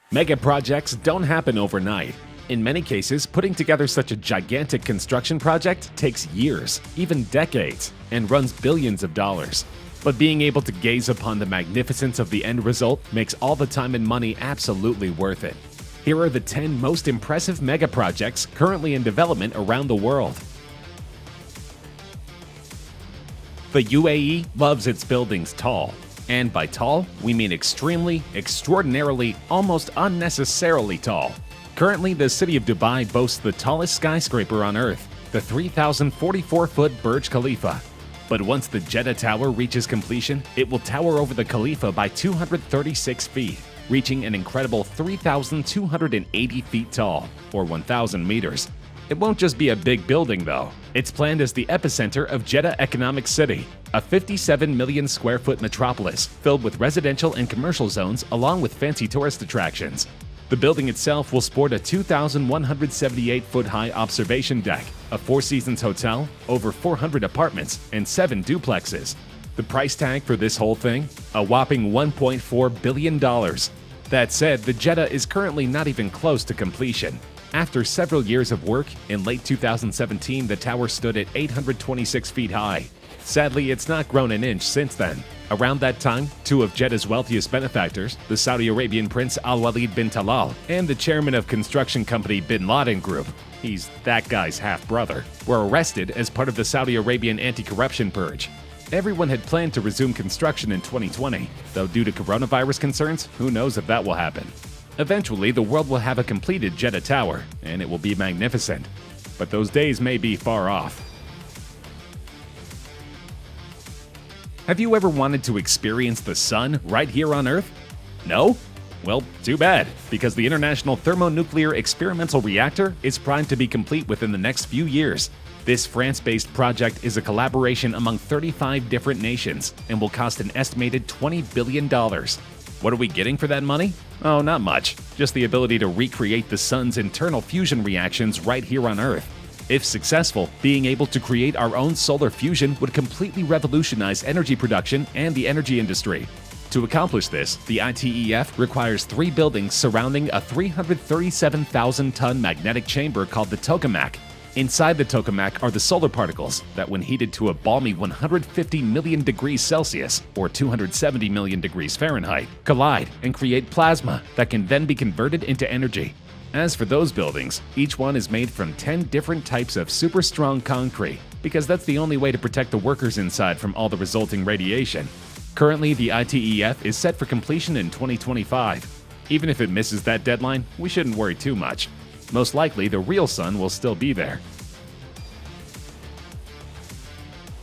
Mega projects don't happen overnight. In many cases, putting together such a gigantic construction project takes years, even decades, and runs billions of dollars. But being able to gaze upon the magnificence of the end result makes all the time and money absolutely worth it. Here are the 10 most impressive mega projects currently in development around the world. The UAE loves its buildings tall. And by tall, we mean extremely, extraordinarily, almost unnecessarily tall. Currently, the city of Dubai boasts the tallest skyscraper on Earth, the 3,044-foot Burj Khalifa. But once the Jeddah Tower reaches completion, it will tower over the Khalifa by 236 feet, reaching an incredible 3,280 feet tall, or 1,000 meters. It won't just be a big building, though. It's planned as the epicenter of Jeddah Economic City, a 57 million square foot metropolis filled with residential and commercial zones along with fancy tourist attractions. The building itself will sport a 2,178-foot-high observation deck, a Four Seasons hotel, over 400 apartments, and 7 duplexes. The price tag for this whole thing? A whopping $1.4 billion. That said, the Jeddah is currently not even close to completion. After several years of work, in late 2017 the tower stood at 826 feet high. Sadly, it's not grown an inch since then. Around that time, 2 of Jeddah's wealthiest benefactors, the Saudi Arabian Prince Al-Walid bin Talal and the chairman of construction company Bin Laden Group, he's that guy's half-brother, were arrested as part of the Saudi Arabian anti-corruption purge. Everyone had planned to resume construction in 2020, though due to coronavirus concerns, who knows if that will happen. Eventually, the world will have a completed Jeddah Tower, and it will be magnificent. But those days may be far off. Have you ever wanted to experience the sun right here on Earth? No? Well, too bad, because the International Thermonuclear Experimental Reactor is primed to be complete within the next few years. This France-based project is a collaboration among 35 different nations and will cost an estimated $20 billion. What are we getting for that money? Oh, not much. Just the ability to recreate the sun's internal fusion reactions right here on Earth. If successful, being able to create our own solar fusion would completely revolutionize energy production and the energy industry. To accomplish this, the ITEF requires 3 buildings surrounding a 337,000-ton magnetic chamber called the tokamak. Inside the tokamak are the solar particles that, when heated to a balmy 150 million degrees Celsius or 270 million degrees Fahrenheit, collide and create plasma that can then be converted into energy. As for those buildings, each one is made from 10 different types of super strong concrete, because that's the only way to protect the workers inside from all the resulting radiation. Currently, the ITEF is set for completion in 2025. Even if it misses that deadline, we shouldn't worry too much. Most likely, the real sun will still be there.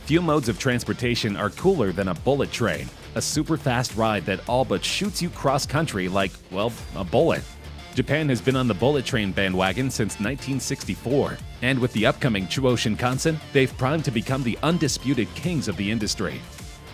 Few modes of transportation are cooler than a bullet train, a super fast ride that all but shoots you cross-country like, well, a bullet. Japan has been on the bullet train bandwagon since 1964, and with the upcoming Chuo Shinkansen, they've primed to become the undisputed kings of the industry.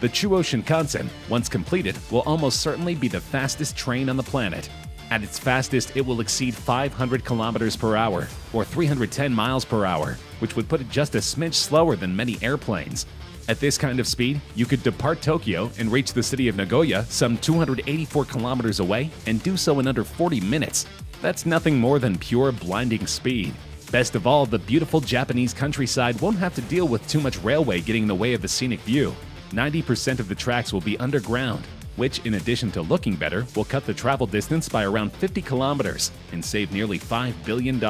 The Chuo Shinkansen, once completed, will almost certainly be the fastest train on the planet. At its fastest, it will exceed 500 kilometers per hour, or 310 miles per hour, which would put it just a smidge slower than many airplanes. At this kind of speed, you could depart Tokyo and reach the city of Nagoya some 284 kilometers away and do so in under 40 minutes. That's nothing more than pure blinding speed. Best of all, the beautiful Japanese countryside won't have to deal with too much railway getting in the way of the scenic view. 90% of the tracks will be underground, which, in addition to looking better, will cut the travel distance by around 50 kilometers and save nearly $5 billion.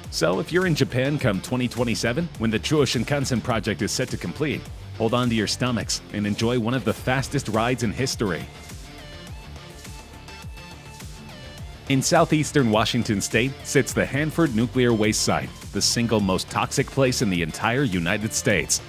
So if you're in Japan come 2027, when the Chuo Shinkansen project is set to complete, hold on to your stomachs and enjoy one of the fastest rides in history. In southeastern Washington state sits the Hanford Nuclear Waste Site, the single most toxic place in the entire United States.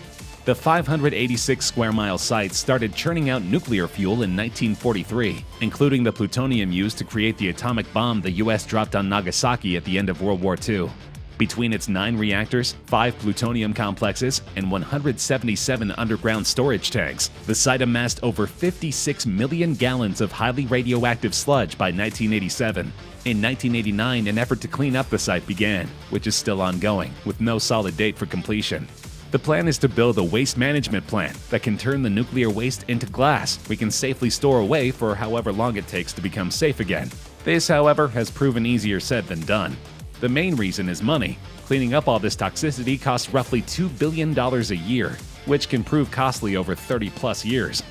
The 586 square mile site started churning out nuclear fuel in 1943, including the plutonium used to create the atomic bomb the US dropped on Nagasaki at the end of World War II. Between its 9 reactors, 5 plutonium complexes, and 177 underground storage tanks, the site amassed over 56 million gallons of highly radioactive sludge by 1987. In 1989, an effort to clean up the site began, which is still ongoing, with no solid date for completion. The plan is to build a waste management plant that can turn the nuclear waste into glass we can safely store away for however long it takes to become safe again. This, however, has proven easier said than done. The main reason is money. Cleaning up all this toxicity costs roughly $2 billion a year, which can prove costly over 30-plus years.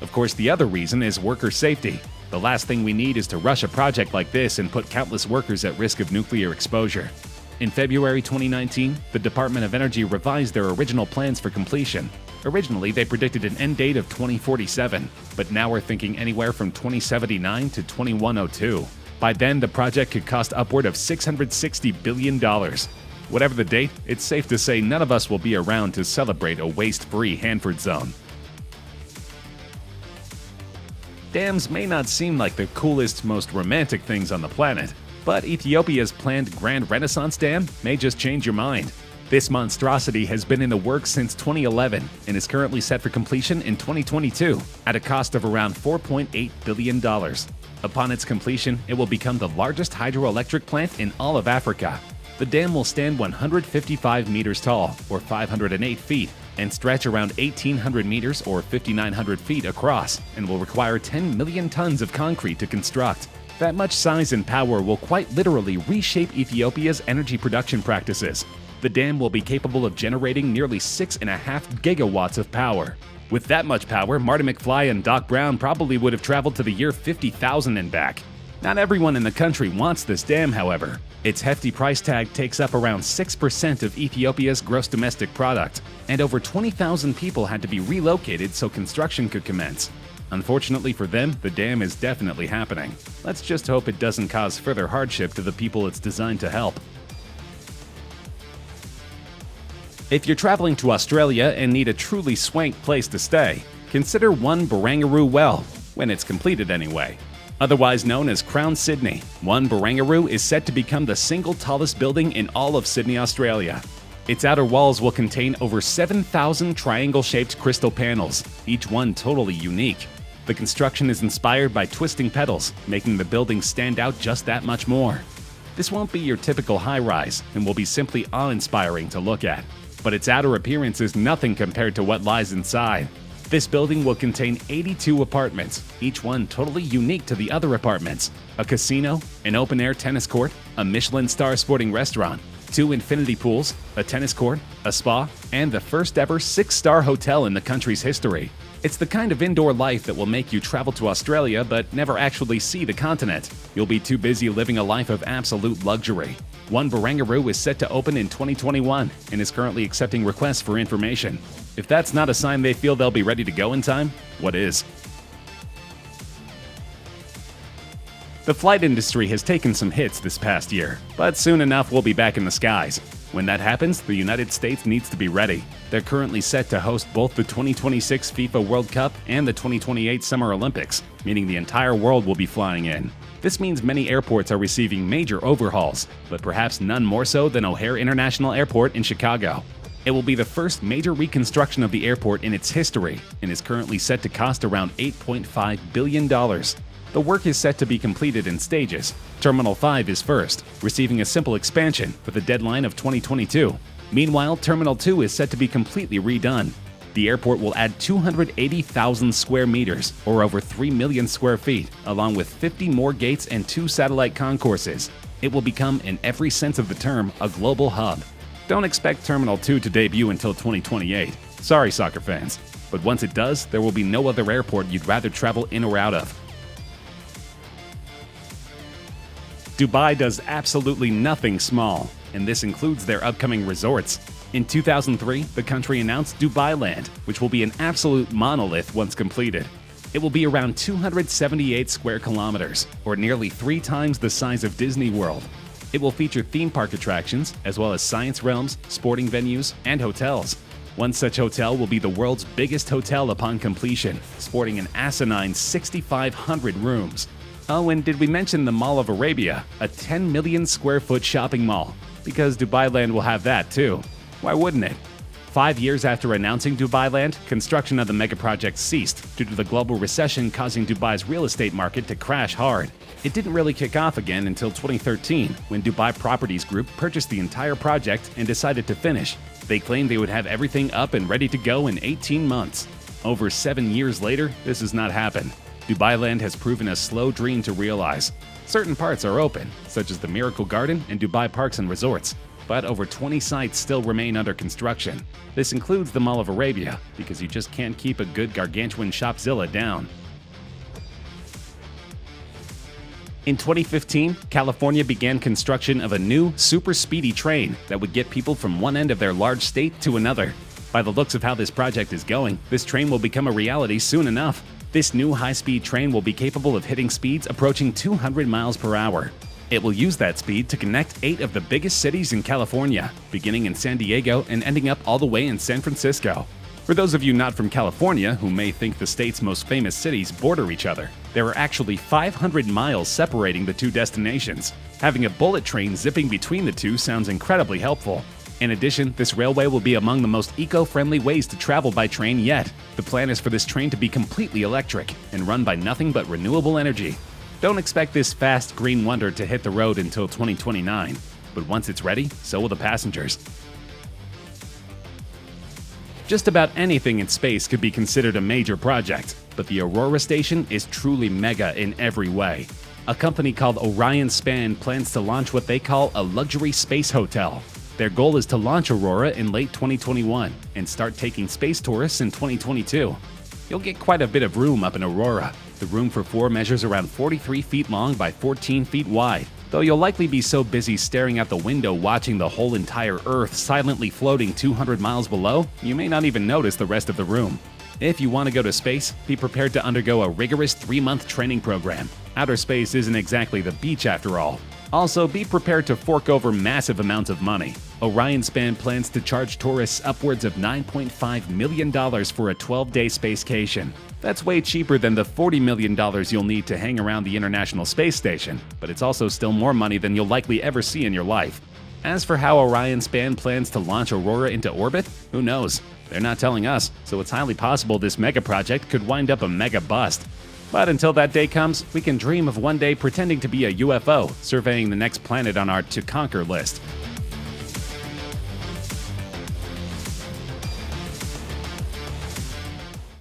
Of course, the other reason is worker safety. The last thing we need is to rush a project like this and put countless workers at risk of nuclear exposure. In February 2019, the Department of Energy revised their original plans for completion. Originally, they predicted an end date of 2047, but now we're thinking anywhere from 2079 to 2102. By then, the project could cost upward of $660 billion. Whatever the date, it's safe to say none of us will be around to celebrate a waste-free Hanford Zone. Dams may not seem like the coolest, most romantic things on the planet, but Ethiopia's planned Grand Renaissance Dam may just change your mind. This monstrosity has been in the works since 2011 and is currently set for completion in 2022 at a cost of around $4.8 billion. Upon its completion, it will become the largest hydroelectric plant in all of Africa. The dam will stand 155 meters tall, or 508 feet, and stretch around 1,800 meters, or 5,900 feet across, and will require 10 million tons of concrete to construct. That much size and power will quite literally reshape Ethiopia's energy production practices. The dam will be capable of generating nearly 6.5 gigawatts of power. With that much power, Marty McFly and Doc Brown probably would have traveled to the year 50,000 and back. Not everyone in the country wants this dam, however. Its hefty price tag takes up around 6% of Ethiopia's gross domestic product, and over 20,000 people had to be relocated so construction could commence. Unfortunately for them, the dam is definitely happening. Let's just hope it doesn't cause further hardship to the people it's designed to help. If you're traveling to Australia and need a truly swank place to stay, consider One Barangaroo Well, when it's completed anyway. Otherwise known as Crown Sydney, One Barangaroo is set to become the single tallest building in all of Sydney, Australia. Its outer walls will contain over 7,000 triangle-shaped crystal panels, each one totally unique. The construction is inspired by twisting petals, making the building stand out just that much more. This won't be your typical high-rise and will be simply awe-inspiring to look at. But its outer appearance is nothing compared to what lies inside. This building will contain 82 apartments, each one totally unique to the other apartments. A casino, an open-air tennis court, a Michelin star sporting restaurant, 2 infinity pools, a tennis court, a spa, and the first ever 6-star hotel in the country's history. It's the kind of indoor life that will make you travel to Australia but never actually see the continent. You'll be too busy living a life of absolute luxury. One Barangaroo is set to open in 2021 and is currently accepting requests for information. If that's not a sign they feel they'll be ready to go in time, what is? The flight industry has taken some hits this past year, but soon enough we'll be back in the skies. When that happens, the United States needs to be ready. They're currently set to host both the 2026 FIFA World Cup and the 2028 Summer Olympics, meaning the entire world will be flying in. This means many airports are receiving major overhauls, but perhaps none more so than O'Hare International Airport in Chicago. It will be the first major reconstruction of the airport in its history and is currently set to cost around $8.5 billion. The work is set to be completed in stages. Terminal 5 is first, receiving a simple expansion with a deadline of 2022. Meanwhile, Terminal 2 is set to be completely redone. The airport will add 280,000 square meters, or over 3 million square feet, along with 50 more gates and 2 satellite concourses. It will become, in every sense of the term, a global hub. Don't expect Terminal 2 to debut until 2028. Sorry, soccer fans. But once it does, there will be no other airport you'd rather travel in or out of. Dubai does absolutely nothing small, and this includes their upcoming resorts. In 2003, the country announced Dubai Land, which will be an absolute monolith once completed. It will be around 278 square kilometers, or nearly 3 times the size of Disney World. It will feature theme park attractions, as well as science realms, sporting venues, and hotels. One such hotel will be the world's biggest hotel upon completion, sporting an asinine 6,500 rooms. Oh, and did we mention the Mall of Arabia, a 10 million square foot shopping mall? Because Dubai Land will have that too. Why wouldn't it? 5 years after announcing Dubai Land, construction of the megaproject ceased due to the global recession causing Dubai's real estate market to crash hard. It didn't really kick off again until 2013, when Dubai Properties Group purchased the entire project and decided to finish. They claimed they would have everything up and ready to go in 18 months. Over 7 years later, this has not happened. Dubai Land has proven a slow dream to realize. Certain parts are open, such as the Miracle Garden and Dubai Parks and Resorts, but over 20 sites still remain under construction. This includes the Mall of Arabia, because you just can't keep a good gargantuan Shopzilla down. In 2015, California began construction of a new, super speedy train that would get people from one end of their large state to another. By the looks of how this project is going, this train will become a reality soon enough. This new high-speed train will be capable of hitting speeds approaching 200 miles per hour. It will use that speed to connect 8 of the biggest cities in California, beginning in San Diego and ending up all the way in San Francisco. For those of you not from California who may think the state's most famous cities border each other, there are actually 500 miles separating the two destinations. Having a bullet train zipping between the two sounds incredibly helpful. In addition, this railway will be among the most eco-friendly ways to travel by train yet. The plan is for this train to be completely electric and run by nothing but renewable energy. Don't expect this fast green wonder to hit the road until 2029, but once it's ready, so will the passengers. Just about anything in space could be considered a major project, but the Aurora station is truly mega in every way. A company called Orion Span plans to launch what they call a luxury space hotel. Their goal is to launch Aurora in late 2021 and start taking space tourists in 2022. You'll get quite a bit of room up in Aurora. The room for 4 measures around 43 feet long by 14 feet wide, though you'll likely be so busy staring out the window watching the whole entire Earth silently floating 200 miles below, you may not even notice the rest of the room. If you want to go to space, be prepared to undergo a rigorous 3-month training program. Outer space isn't exactly the beach after all. Also, be prepared to fork over massive amounts of money. Orion Span plans to charge tourists upwards of $9.5 million for a 12-day spacecation. That's way cheaper than the $40 million you'll need to hang around the International Space Station, but it's also still more money than you'll likely ever see in your life. As for how Orion Span plans to launch Aurora into orbit, who knows? They're not telling us, so it's highly possible this mega project could wind up a mega bust. But until that day comes, we can dream of one day pretending to be a UFO, surveying the next planet on our to conquer list.